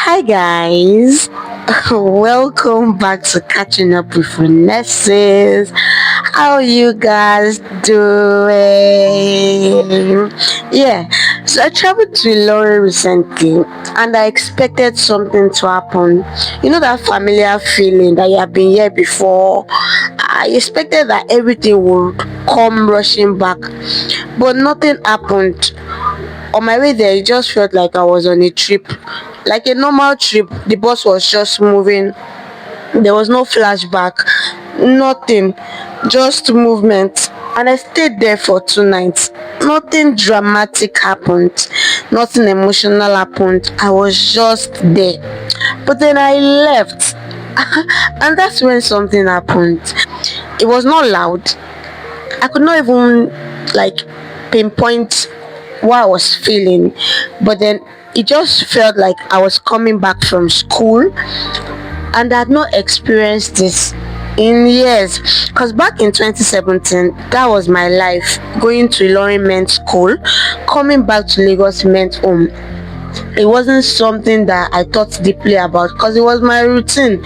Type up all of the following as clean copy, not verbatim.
Hi guys, welcome back to Catching Up with Renesses. How you guys doing? Yeah, so I traveled to Ilori recently and I expected something to happen. You know that familiar feeling that you have been here before? I expected that everything would come rushing back, but nothing happened. On my way there, it just felt like I was on a trip, like a normal trip. The bus was just moving. There was no flashback, nothing, just movement. And I stayed there for 2 nights. Nothing dramatic happened, nothing emotional happened. I was just there. But then I left, and that's when something happened. It was not loud. I could not even like pinpoint what I was feeling, but then it just felt like I was coming back from school and I had not experienced this in years. Because back in 2017, that was my life, going to Ilorin meant school, coming back to Lagos meant home. It wasn't something that I thought deeply about because it was my routine.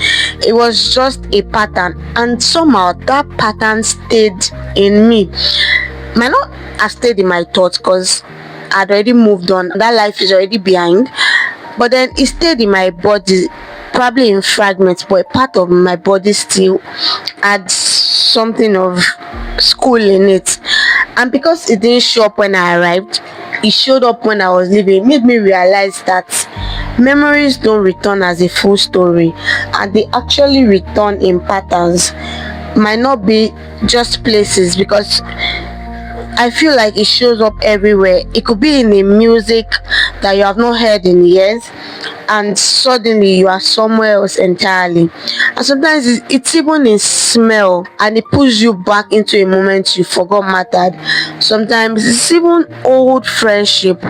It was just a pattern, and somehow that pattern stayed in me. Might not have stayed in my thoughts because I'd already moved on. That life is already behind. But then it stayed in my body, probably in fragments, but a part of my body still had something of school in it. And because it didn't show up when I arrived, it showed up when I was leaving. It made me realize that memories don't return as a full story, and they actually return in patterns. Might not be just places, because I feel like it shows up everywhere. It could be in the music that you have not heard in years, and suddenly you are somewhere else entirely. And sometimes it's even in smell, and it pulls you back into a moment you forgot mattered. Sometimes it's even old friendship,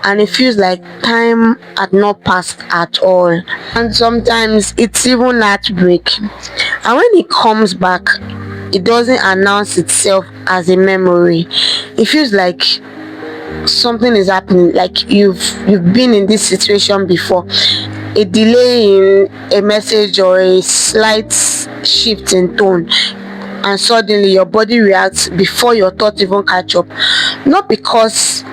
and it feels like time had not passed at all. And sometimes it's even heartbreak. And when it comes back, it doesn't announce itself as a memory. It feels like something is happening, like you've been in this situation before. A delay in a message or a slight shift in tone, and suddenly your body reacts before your thoughts even catch up. Not because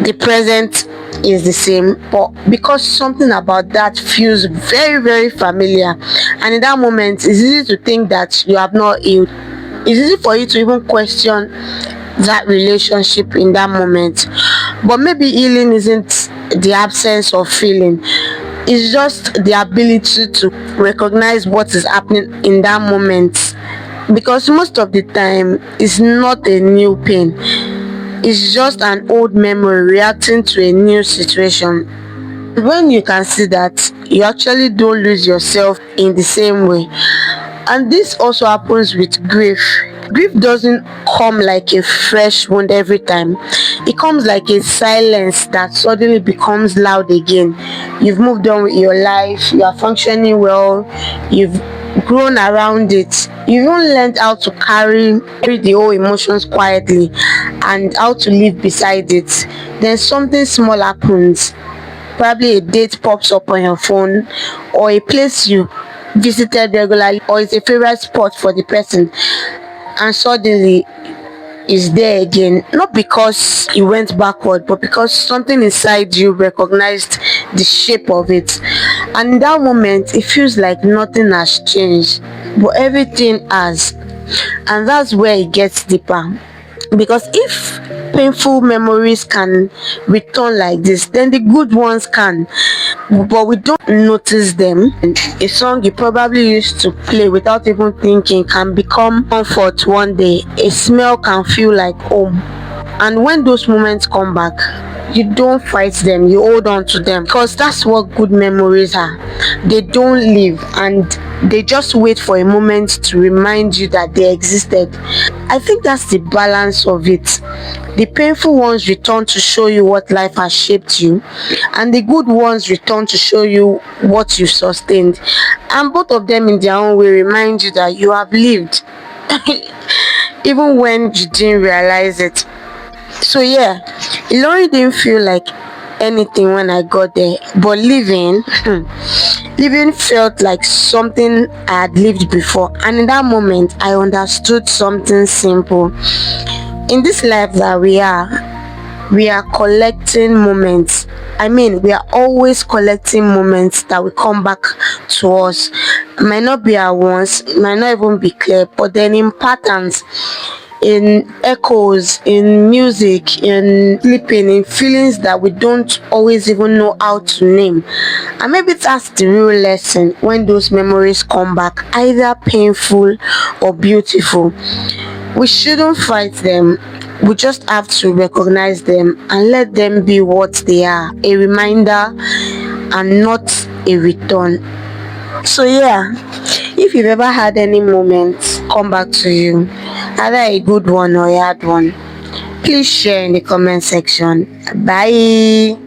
the present is the same, but because something about that feels very, very familiar. And in that moment, it's easy to think that you have not healed. It's easy for you to even question that relationship in that moment. But maybe healing isn't the absence of feeling, it's just the ability to recognize what is happening in that moment. Because most of the time, it's not a new pain, it's just an old memory reacting to a new situation. When you can see that, you actually don't lose yourself in the same way. And this also happens with grief. Grief doesn't come like a fresh wound every time. It comes like a silence that suddenly becomes loud again. You've moved on with your life, you are functioning well, you've grown around it. You've even learned how to carry the whole emotions quietly and how to live beside it. Then something small happens. Probably a date pops up on your phone, or a place you visited regularly, or it's a favorite spot for the person, and suddenly is there again. Not because you went backward, but because something inside you recognized the shape of it. And in that moment, it feels like nothing has changed, but everything has. And that's where it gets deeper. Because if painful memories can return like this, then the good ones can, but we don't notice them. A song you probably used to play without even thinking can become comfort one day. A smell can feel like home. And when those moments come back, you don't fight them, you hold on to them, because that's what good memories are. They don't leave, and they just wait for a moment to remind you that they existed. I think that's the balance of it. The painful ones return to show you what life has shaped you, and the good ones return to show you what you sustained. And both of them, in their own way, remind you that you have lived, even when you didn't realize it. So, yeah, Ilori didn't feel like anything when I got there, but living, living felt like something I had lived before. And in that moment, I understood something simple. In this life that we are collecting moments. I mean, we are always collecting moments that will come back to us. Might not be at once, might not even be clear, but then in patterns, in echoes, in music, in sleeping, in feelings that we don't always even know how to name. And maybe that's the real lesson when those memories come back, either painful or beautiful. We shouldn't fight them. We just have to recognize them and let them be what they are, a reminder and not a return. So, yeah, if you've ever had any moments come back to you, either a good one or a hard one, please share in the comment section. Bye.